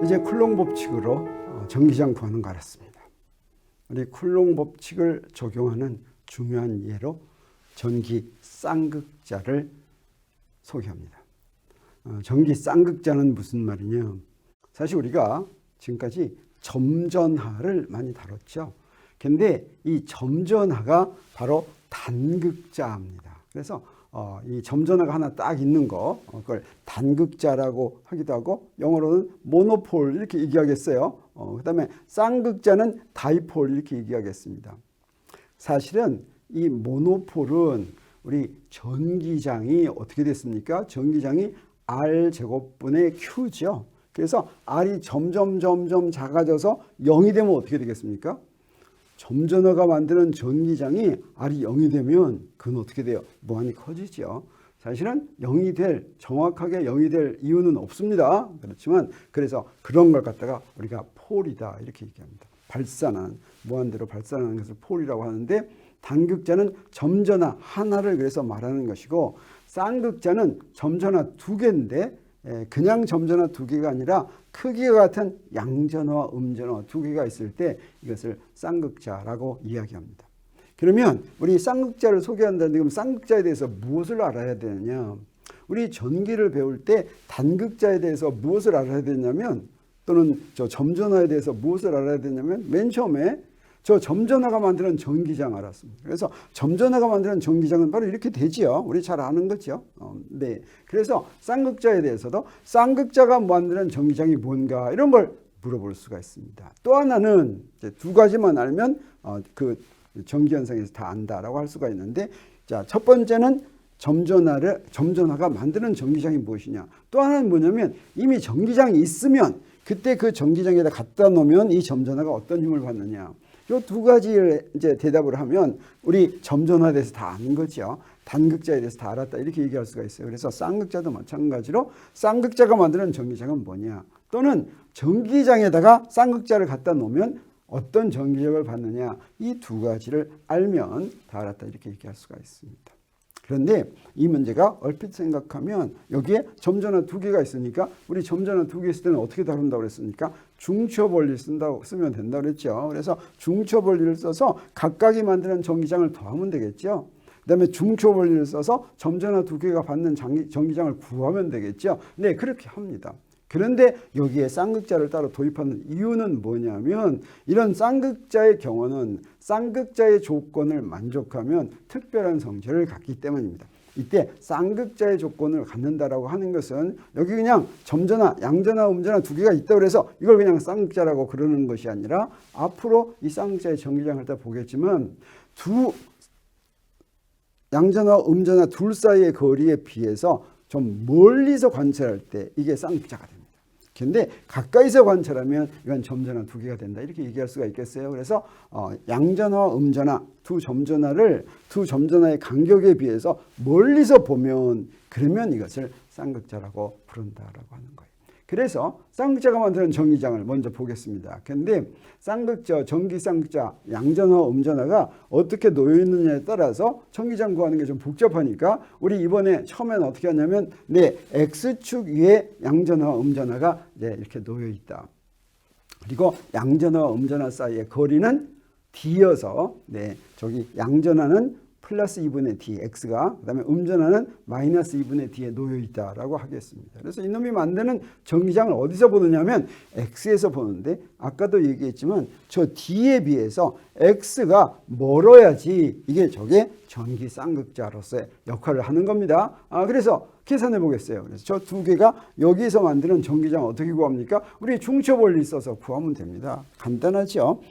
이제 쿨롱 법칙으로 전기장 구하는 거 알았습니다. 우리 쿨롱 법칙을 적용하는 중요한 예로 전기 쌍극자를 소개합니다. 전기 쌍극자는 무슨 말이냐? 사실 우리가 지금까지 점전하를 많이 다뤘죠. 근데 이 점전하가 바로 단극자입니다. 그래서 이 점전하가 하나 딱 있는 거, 그걸 단극자라고 하기도 하고, 영어로는 모노폴 이렇게 얘기하겠어요. 그 다음에 쌍극자는 다이폴 이렇게 얘기하겠습니다. 사실은 이 모노폴은 우리 전기장이 어떻게 됐습니까? 전기장이 R제곱분의 Q죠. 그래서 R이 점점 작아져서 0이 되면 어떻게 되겠습니까? 점전하가 만드는 전기장이 R이 0이 되면 그건 어떻게 돼요? 무한히 커지죠. 사실은 정확하게 0이 될 이유는 없습니다. 그렇지만 그래서 그런 걸 갖다가 우리가 폴이다 이렇게 얘기합니다. 무한대로 발산하는 것을 폴이라고 하는데, 단극자는 점전하 하나를 그래서 말하는 것이고, 쌍극자는 점전하 두 개인데 그냥 점전하 두 개가 아니라 크기가 같은 양전하와 음전하 두 개가 있을 때 이것을 쌍극자라고 이야기합니다. 그러면 우리 쌍극자를 소개한다는데, 그럼 쌍극자에 대해서 무엇을 알아야 되느냐? 우리 전기를 배울 때 단극자에 대해서 무엇을 알아야 되냐면, 또는 저 점전하에 대해서 무엇을 알아야 되냐면, 맨 처음에 저 점전하가 만드는 전기장 알았습니다. 그래서 점전하가 만드는 전기장은 바로 이렇게 되지요. 우리 잘 아는 거죠. 네. 그래서 쌍극자에 대해서도 쌍극자가 만드는 전기장이 뭔가 이런 걸 물어볼 수가 있습니다. 또 하나는 이제 두 가지만 알면 그 전기 현상에서 다 안다라고 할 수가 있는데, 자, 첫 번째는 점전하가 만드는 전기장이 무엇이냐. 또 하나는 뭐냐면, 이미 전기장이 있으면 그때 그 전기장에다 갖다 놓으면 이 점전하가 어떤 힘을 받느냐. 이 두 가지를 이제 대답을 하면 우리 점전하에 대해서 다 아는 거죠. 단극자에 대해서 다 알았다 이렇게 얘기할 수가 있어요. 그래서 쌍극자도 마찬가지로 쌍극자가 만드는 전기장은 뭐냐, 또는 전기장에다가 쌍극자를 갖다 놓으면 어떤 전기력을 받느냐, 이 두 가지를 알면 다 알았다 이렇게 얘기할 수가 있습니다. 그런데 이 문제가 얼핏 생각하면 여기에 점전하 두 개가 있으니까, 우리 점전하 두 개 있을 때는 어떻게 다룬다고 그랬습니까? 중첩원리 쓰면 된다고 그랬죠. 그래서 중첩원리를 써서 각각이 만드는 전기장을 더하면 되겠죠. 그 다음에 중첩원리를 써서 점전하 두 개가 받는 전기장을 구하면 되겠죠. 네, 그렇게 합니다. 그런데 여기에 쌍극자를 따로 도입하는 이유는 뭐냐면, 이런 쌍극자의 경우는 쌍극자의 조건을 만족하면 특별한 성질을 갖기 때문입니다. 이때 쌍극자의 조건을 갖는다라고 하는 것은, 여기 그냥 점전하, 양전하, 음전하 두 개가 있다고 해서 이걸 그냥 쌍극자라고 그러는 것이 아니라, 앞으로 이 쌍극자의 전기장을 다 보겠지만 양전하, 음전하 둘 사이의 거리에 비해서 좀 멀리서 관찰할 때 이게 쌍극자가 됩니다. 근데 가까이서 관찰하면 이건 점전하 두 개가 된다 이렇게 얘기할 수가 있겠어요. 그래서 양전하와 음전하 두 점전하의 간격에 비해서 멀리서 보면, 그러면 이것을 쌍극자라고 부른다라고 하는 거예요. 그래서 쌍극자가 만드는 전기장을 먼저 보겠습니다. 근데 전기 쌍극자, 양전하, 음전하가 어떻게 놓여 있느냐에 따라서 전기장 구하는 게 좀 복잡하니까, 우리 이번에 처음에는 어떻게 하냐면, 네, X축 위에 양전하, 음전하가 네, 이렇게 놓여 있다. 그리고 양전하와 음전하 사이의 거리는 D여서, 네, 저기 양전하는 플러스 2분의 D, X가, 그 다음에 음전하는 마이너스 2분의 D에 놓여 있다라고 하겠습니다. 그래서 이놈이 만드는 전기장을 어디서 보느냐면 X에서 보는데, 아까도 얘기했지만 저 D에 비해서 X가 멀어야지 이게 저게 전기 쌍극자로서의 역할을 하는 겁니다. 그래서 계산해 보겠어요. 그래서 저 두 개가 여기서 만드는 전기장 어떻게 구합니까? 우리 중첩원리 써서 구하면 됩니다. 간단하죠.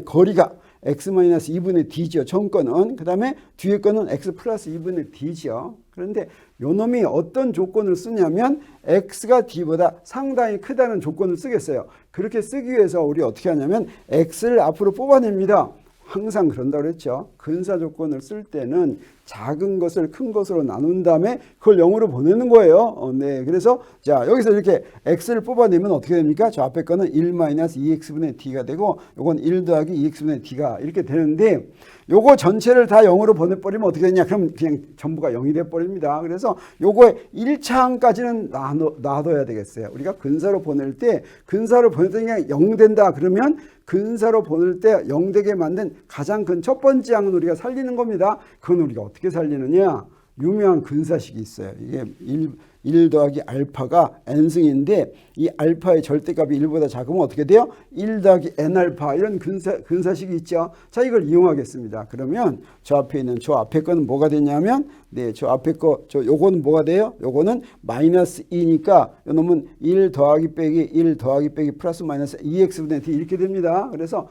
거리가 x-2분의 d죠. 전 거는. 그 다음에 뒤에 거는 x 플러스 2분의 d죠. 그런데 요 놈이 어떤 조건을 쓰냐면, x가 d보다 상당히 크다는 조건을 쓰겠어요. 그렇게 쓰기 위해서 우리 어떻게 하냐면 x를 앞으로 뽑아냅니다. 항상 그런다고 그랬죠. 근사 조건을 쓸 때는 작은 것을 큰 것으로 나눈 다음에 그걸 0으로 보내는 거예요. 네, 그래서 자 여기서 이렇게 x를 뽑아내면 어떻게 됩니까? 저 앞에 거는 1-2x분의 d가 되고 요건 1 더하기 2x분의 d가 이렇게 되는데 요거 전체를 다 0으로 보내버리면 어떻게 되냐? 그럼 그냥 전부가 0이 돼버립니다. 그래서 요거의 1차항까지는 놔둬야 되겠어요. 우리가 근사로 보낼 때 근사로 보낼 때 그냥 0 된다 그러면 근사로 보낼 때 0 되게 만든 가장 큰 첫 번째 항은 우리가 살리는 겁니다. 그건 우리가 어떻게 살리느냐? 유명한 근사식이 있어요. 이게 1 더하기 알파가 n승인데 이 알파의 절대값이 1보다 작으면 어떻게 돼요? 1 더하기 n알파 이런 근사식이 있죠. 자 이걸 이용하겠습니다. 그러면 저 앞에 있는 저 앞에 거는 뭐가 되냐면 네, 저 앞에 거 요거는 뭐가 돼요? 요거는 마이너스 2니까 요놈은 1 더하기 빼기 1 더하기 빼기 플러스 마이너스 2x분의 d 이렇게 됩니다. 그래서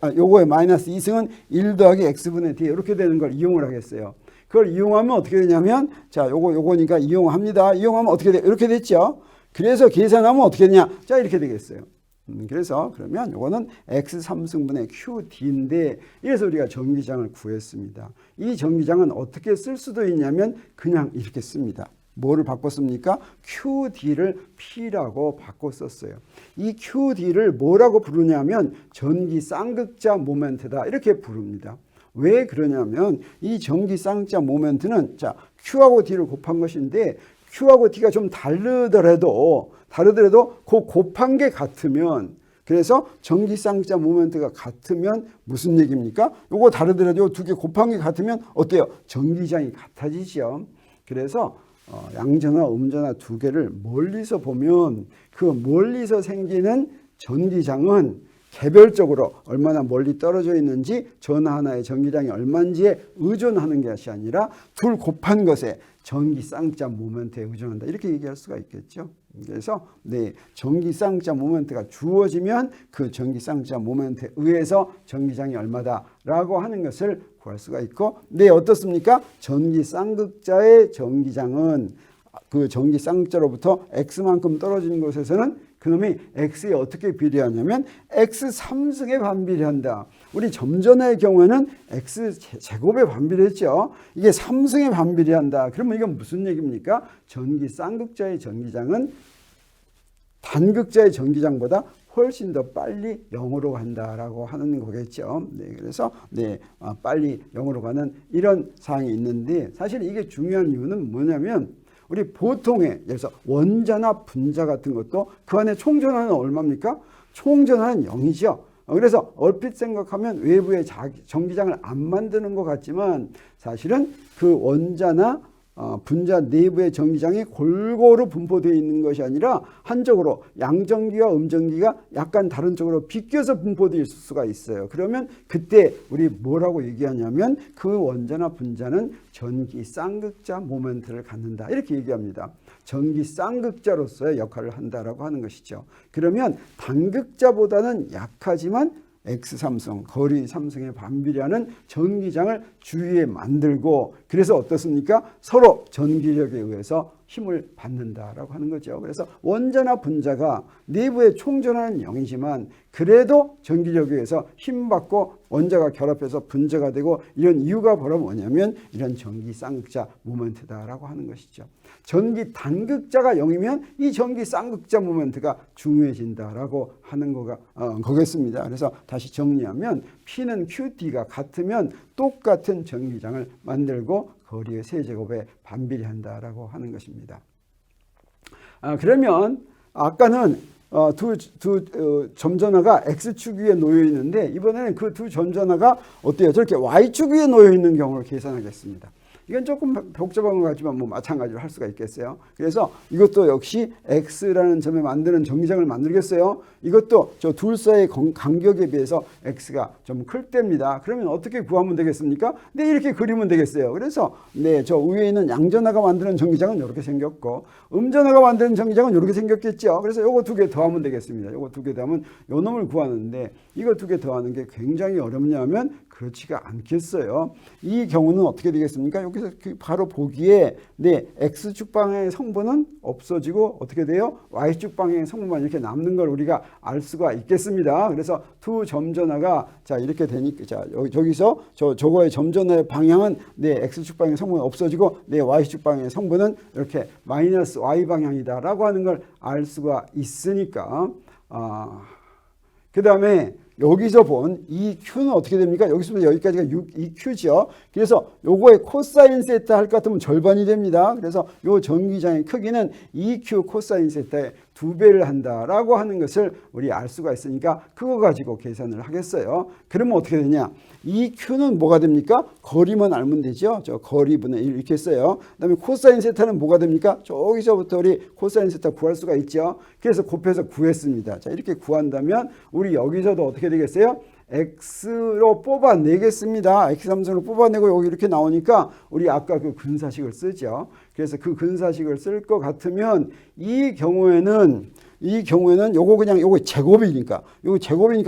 요거의 마이너스 2승은 1 더하기 x분의 d 이렇게 되는 걸 이용을 하겠어요. 그걸 이용하면 어떻게 되냐면 자 요거니까 이용합니다. 이용하면 어떻게 돼? 이렇게 됐죠. 그래서 계산하면 어떻게 되냐? 자 이렇게 되겠어요. 그래서 그러면 요거는 x 3승분의 qd인데 이래서 우리가 전기장을 구했습니다. 이 전기장은 어떻게 쓸 수도 있냐면 그냥 이렇게 씁니다. 뭐를 바꿨습니까? QD를 P라고 바꿔 썼어요. 이 QD를 뭐라고 부르냐면 전기 쌍극자 모멘트다 이렇게 부릅니다. 왜 그러냐면 이 전기 쌍극자 모멘트는 자 Q하고 D를 곱한 것인데 Q하고 D가 좀 다르더라도 그 곱한 게 같으면 그래서 전기 쌍극자 모멘트가 같으면 무슨 얘기입니까? 요거 다르더라도 두 개 곱한 게 같으면 어때요? 전기장이 같아지죠. 그래서 양전화, 음전화 두 개를 멀리서 보면 그 멀리서 생기는 전기장은 개별적으로 얼마나 멀리 떨어져 있는지 전화 하나의 전기량이 얼마인지에 의존하는 것이 아니라 둘 곱한 것에 전기 쌍극자 모멘트에 의존한다. 이렇게 얘기할 수가 있겠죠. 그래서 네, 전기 쌍극자 모멘트가 주어지면 그 전기 쌍극자 모멘트에 의해서 전기장이 얼마다라고 하는 것을 구할 수가 있고 네, 어떻습니까? 전기 쌍극자의 전기장은 그 전기 쌍극자로부터 x만큼 떨어지는 곳에서는 그놈이 x에 어떻게 비례하냐면 x 3승에 반비례한다. 우리 점전의 경우에는 x 제곱에 반비례했죠. 이게 3승에 반비례한다. 그러면 이건 무슨 얘기입니까? 전기 쌍극자의 전기장은 단극자의 전기장보다 훨씬 더 빨리 0으로 간다라고 하는 거겠죠. 네, 그래서 네, 빨리 0으로 가는 이런 사항이 있는데 사실 이게 중요한 이유는 뭐냐면 우리 보통의 예를 들어서 원자나 분자 같은 것도 그 안에 총전하는 얼마입니까? 총전하는 0이죠. 그래서 얼핏 생각하면 외부에 전기장을 안 만드는 것 같지만 사실은 그 원자나 분자 내부의 전기장이 골고루 분포되어 있는 것이 아니라 한쪽으로 양전기와 음전기가 약간 다른 쪽으로 비껴서 분포되어 있을 수가 있어요. 그러면 그때 우리 뭐라고 얘기하냐면 그 원자나 분자는 전기 쌍극자 모멘트를 갖는다. 이렇게 얘기합니다. 전기 쌍극자로서의 역할을 한다라고 하는 것이죠. 그러면 단극자보다는 약하지만 x3승, 거리 3승에 반비례하는 전기장을 주위에 만들고 그래서 어떻습니까? 서로 전기력에 의해서 힘을 받는다라고 하는 거죠. 그래서 원자나 분자가 내부에 총전하는 0이지만 그래도 전기력에 의해서 힘받고 원자가 결합해서 분자가 되고 이런 이유가 바로 뭐냐면 이런 전기 쌍극자 모멘트다라고 하는 것이죠. 전기 단극자가 0이면 이 전기 쌍극자 모멘트가 중요해진다라고 하는 거겠습니다. 그래서 다시 정리하면 P는 QD가 같으면 똑같은 전기장을 만들고 거리의 세제곱에 반비례한다라고 하는 것입니다. 그러면 아까는 두 점전화가 X축 위에 놓여 있는데 이번에는 그 두 점전화가 어때요? 저렇게 Y축 위에 놓여 있는 경우를 계산하겠습니다. 이건 조금 복잡한 것 같지만 뭐 마찬가지로 할 수가 있겠어요. 그래서 이것도 역시 X라는 점에 만드는 전기장을 만들겠어요. 이것도 저 둘 사이의 간격에 비해서 X가 좀 클 때입니다. 그러면 어떻게 구하면 되겠습니까? 네, 이렇게 그리면 되겠어요. 그래서 네, 저 위에 있는 양전화가 만드는 전기장은 이렇게 생겼고 음전화가 만드는 전기장은 이렇게 생겼겠죠. 그래서 요거 두 개 더하면 되겠습니다. 요거 두 개 더하면 요 놈을 구하는데 이거 두 개 더하는 게 굉장히 어렵냐면 그렇지가 않겠어요. 이 경우는 어떻게 되겠습니까? 여기서 바로 보기에 네, X축 방향의 성분은 없어지고 어떻게 돼요? Y축 방향의 성분만 이렇게 남는 걸 우리가 알 수가 있겠습니다. 그래서 두 점전화가 자 이렇게 되니까 자 저기서 저거의 점전화의 방향은 네, X축 방향의 성분은 없어지고 네, Y축 방향의 성분은 이렇게 마이너스 Y 방향이다라고 하는 걸 알 수가 있으니까 그 다음에 여기서 본 이 Q는 어떻게 됩니까? 여기서부터 여기까지가 2Q죠. 그래서 요거의 코사인 세타 할 것 같으면 절반이 됩니다. 그래서 요 전기장의 크기는 2Q 코사인 세타의 2배를 한다라고 하는 것을 우리 알 수가 있으니까 그거 가지고 계산을 하겠어요. 그러면 어떻게 되냐? 이 Q는 뭐가 됩니까? 거리만 알면 되죠. 저 거리분의 1 이렇게 써요. 그 다음에 코사인 세타는 뭐가 됩니까? 저기서부터 우리 코사인 세타 구할 수가 있죠. 그래서 곱해서 구했습니다. 자, 이렇게 구한다면 우리 여기서도 어떻게 되겠어요? X로 뽑아내겠습니다. X 함수로 뽑아내고 여기 이렇게 나오니까 우리 아까 그 근사식을 쓰죠. 그래서 그 근사식을 쓸 것 같으면 이 경우에는 요거 그냥 요거 제곱이니까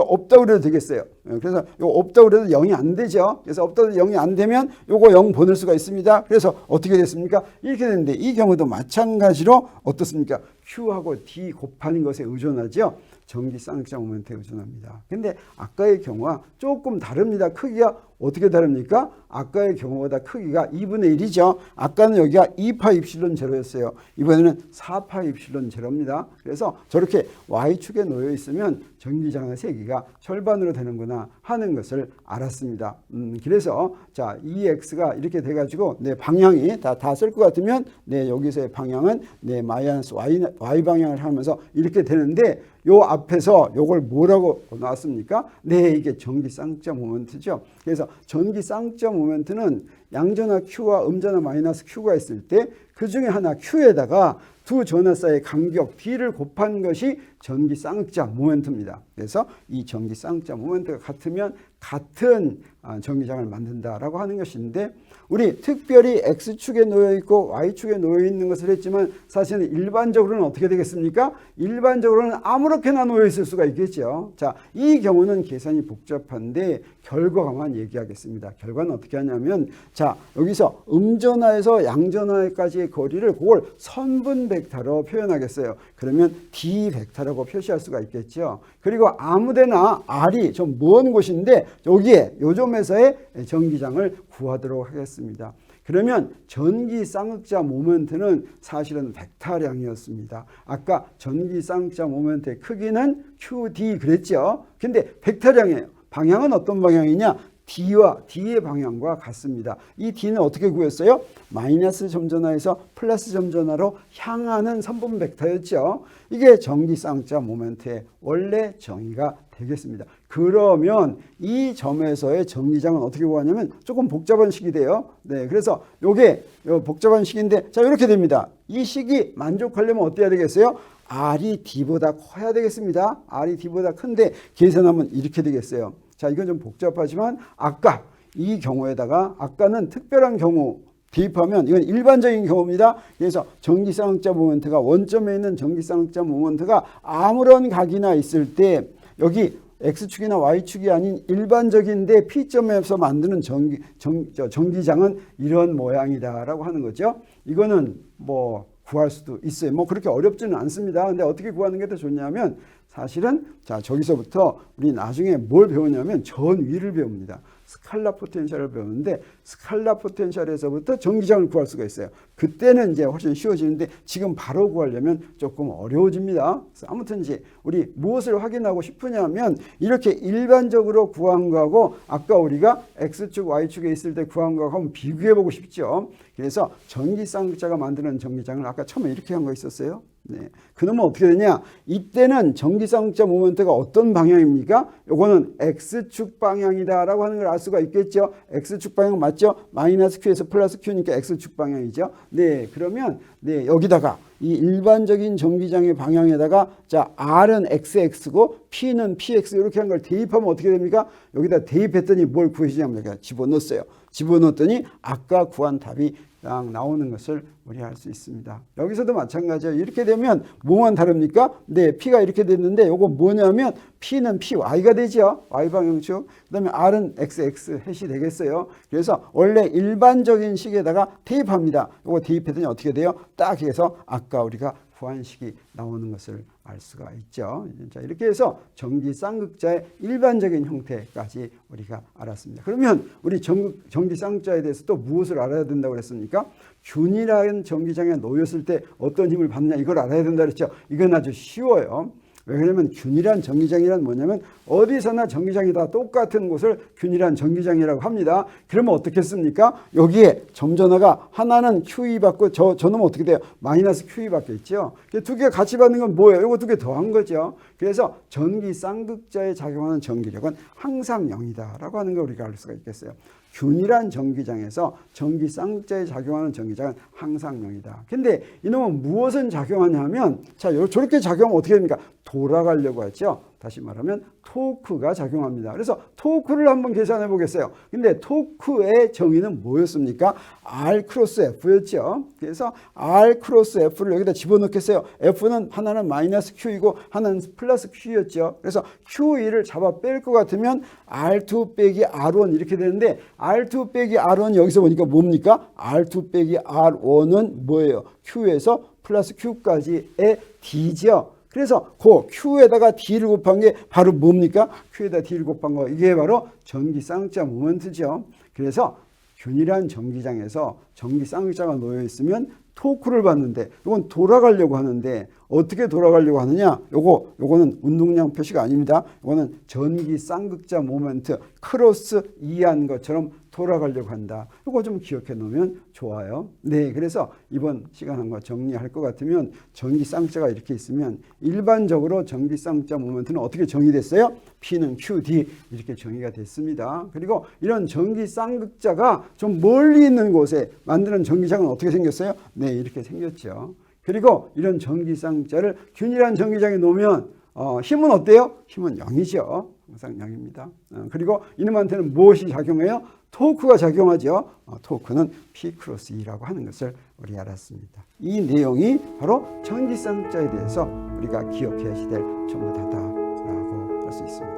없다고 그래도 되겠어요. 그래서 요거 없다고 그래도 0이 안 되죠. 그래서 없다고 해도 0이 안 되면 요거 0 보낼 수가 있습니다. 그래서 어떻게 됐습니까? 이렇게 되는데 이 경우도 마찬가지로 어떻습니까? Q하고 D 곱하는 것에 의존하죠. 전기 쌍극자 모멘트에 의존합니다. 근데 아까의 경우와 조금 다릅니다. 크기가 어떻게 다릅니까? 아까의 경우보다 크기가 2분의 1이죠. 아까는 여기가 2파 입실론 제로였어요. 이번에는 4파 입실론 제로입니다. 그래서 저렇게 Y축에 놓여 있으면 전기장의 세기가 절반으로 되는구나 하는 것을 알았습니다. 그래서 자, 이 X가 이렇게 돼가지고 내 방향이 다 쓸 것 같으면 네, 여기서의 방향은 네, 마이너스 Y 방향을 하면서 이렇게 되는데 요 앞에서 요걸 뭐라고 나왔습니까? 네, 이게 전기 쌍극자 모멘트죠. 그래서 전기 쌍극자 모멘트는 양전하 Q와 음전하 마이너스 Q가 있을 때 그 중에 하나 Q에다가 두 전하 사이의 간격 D를 곱한 것이 전기 쌍극자 모멘트입니다. 그래서 이 전기 쌍극자 모멘트가 같으면 같은 전기장을 만든다라고 하는 것인데 우리 특별히 X축에 놓여 있고 Y축에 놓여 있는 것을 했지만 사실은 일반적으로는 어떻게 되겠습니까? 일반적으로는 아무렇게나 놓여 있을 수가 있겠죠. 자, 이 경우는 계산이 복잡한데 결과만 얘기하겠습니다. 결과는 어떻게 하냐면 자, 여기서 음전하에서 양전하까지의 거리를 그걸 선분 벡터로 표현하겠어요. 그러면 D 벡터라고 표시할 수가 있겠죠. 그리고 아무데나 R이 좀 먼 곳인데 여기에 요점에서의 전기장을 구하도록 하겠습니다. 그러면 전기 쌍극자 모멘트는 사실은 벡터량이었습니다. 아까 전기 쌍극자 모멘트의 크기는 QD 그랬죠. 근데 벡터량이에요. 방향은 어떤 방향이냐? D와 D의 방향과 같습니다. 이 D는 어떻게 구했어요? 마이너스 점전하에서 플러스 점전하로 향하는 선분 벡터였죠. 이게 전기 쌍극자 모멘트의 원래 정의가 되겠습니다. 그러면 이 점에서의 전기장은 어떻게 구하냐면 조금 복잡한 식이 돼요. 네, 그래서 요게 복잡한 식인데 자 이렇게 됩니다. 이 식이 만족하려면 어떻게 해야 되겠어요? R이 D보다 커야 되겠습니다. R이 D보다 큰데 계산하면 이렇게 되겠어요. 자, 이건 좀 복잡하지만 아까 이 경우에다가 아까는 특별한 경우 대입하면 이건 일반적인 경우입니다. 그래서 전기 쌍극자 모멘트가 원점에 있는 전기 쌍극자 모멘트가 아무런 각이나 있을 때 여기 X축이나 Y축이 아닌 일반적인데 P점에서 만드는 전기장은 이런 모양이다라고 하는 거죠. 이거는 뭐 구할 수도 있어요. 뭐 그렇게 어렵지는 않습니다. 근데 어떻게 구하는 게 더 좋냐면 사실은 자 저기서부터 우리 나중에 뭘 배우냐면 전위를 배웁니다. 스칼라 포텐셜을 배우는데 스칼라 포텐셜에서부터 전기장을 구할 수가 있어요. 그때는 이제 훨씬 쉬워지는데 지금 바로 구하려면 조금 어려워집니다. 그래서 아무튼 이제 우리 무엇을 확인하고 싶으냐면 이렇게 일반적으로 구한 거하고 아까 우리가 X축, Y축에 있을 때 구한 거하고 한번 비교해 보고 싶죠. 그래서 전기 쌍극자가 만드는 전기장을 아까 처음에 이렇게 한 거 있었어요. 네. 그러면 어떻게 되냐? 이때는 전기 쌍극자 모멘트가 어떤 방향입니까? 요거는 X축 방향이다라고 하는 걸 알 수가 있겠죠. X축 방향 맞죠? 마이너스 Q에서 플러스 Q니까 X축 방향이죠. 네, 그러면 네 여기다가 이 일반적인 전기장의 방향에다가 자 R은 XX고 P는 PX 이렇게 한 걸 대입하면 어떻게 됩니까? 여기다 대입했더니 뭘 구해지냐면 집어넣었어요. 집어넣었더니 아까 구한 답이 딱 나오는 것을 우리 알 수 있습니다. 여기서도 마찬가지예요. 이렇게 되면 뭐만 다릅니까? 네, P가 이렇게 됐는데 요거 뭐냐면 P는 PY가 되죠. Y방향축. 그 다음에 R은 XX 해시 되겠어요. 그래서 원래 일반적인 식에다가 대입합니다. 요거 대입했더니 어떻게 돼요? 딱 해서 아까 우리가 구한 식이 나오는 것을 알 수가 있죠. 자, 이렇게 해서 전기 쌍극자의 일반적인 형태까지 우리가 알았습니다. 그러면 우리 전기 쌍극자에 대해서 또 무엇을 알아야 된다고 그랬습니까? 균일한 전기장에 놓였을 때 어떤 힘을 받느냐 이걸 알아야 된다 그랬죠. 이건 아주 쉬워요. 왜 그러냐면 균일한 전기장이란 뭐냐면 어디서나 전기장이 다 똑같은 곳을 균일한 전기장이라고 합니다. 그러면 어떻겠습니까? 여기에 점전화가 하나는 QE 받고 저놈은 어떻게 돼요? 마이너스 QE 받고 있죠. 두 개가 같이 받는 건 뭐예요? 이거 두 개 더한 거죠. 그래서 전기 쌍극자에 작용하는 전기력은 항상 0이다라고 하는 걸 우리가 알 수가 있겠어요. 균일한 전기장에서 전기 쌍극자에 작용하는 전기장은 항상 0이다. 근데 이놈은 무엇은 작용하냐 하면 자, 저렇게 작용하면 어떻게 됩니까? 돌아가려고 하죠. 다시 말하면 토크가 작용합니다. 그래서 토크를 한번 계산해 보겠어요. 근데 토크의 정의는 뭐였습니까? R 크로스 F였죠. 그래서 R 크로스 F를 여기다 집어넣겠어요. F는 하나는 마이너스 Q이고 하나는 플러스 Q였죠. 그래서 Q1을 잡아 뺄 것 같으면 R2 빼기 R1 이렇게 되는데 R2 빼기 R1 여기서 보니까 뭡니까? R2 빼기 R1은 뭐예요? Q에서 플러스 Q까지의 D죠. 그래서 그 Q에다가 D를 곱한 게 바로 뭡니까? Q에다 D를 곱한 거. 이게 바로 전기 쌍극자 모멘트죠. 그래서 균일한 전기장에서 전기 쌍극자가 놓여 있으면 토크를 받는데 이건 돌아가려고 하는데 어떻게 돌아가려고 하느냐? 요거는 운동량 표시가 아닙니다. 이거는 전기 쌍극자 모멘트 크로스 이한 것처럼 돌아가려고 한다. 이거 좀 기억해 놓으면 좋아요. 네, 그래서 이번 시간 한번 정리할 것 같으면 전기 쌍극자가 이렇게 있으면 일반적으로 전기 쌍극자 모멘트는 어떻게 정의됐어요? P는 QD 이렇게 정의가 됐습니다. 그리고 이런 전기 쌍극자가 좀 멀리 있는 곳에 만드는 전기장은 어떻게 생겼어요? 네, 이렇게 생겼죠. 그리고 이런 전기 쌍극자를 균일한 전기장에 놓으면 힘은 어때요? 힘은 0이죠. 항상 0입니다. 그리고 이놈한테는 무엇이 작용해요? 토크가 작용하죠. 토크는 P 크로스 E라고 하는 것을 우리 알았습니다. 이 내용이 바로 전기 쌍극자에 대해서 우리가 기억해야 될 전부 다다라고 할 수 있습니다.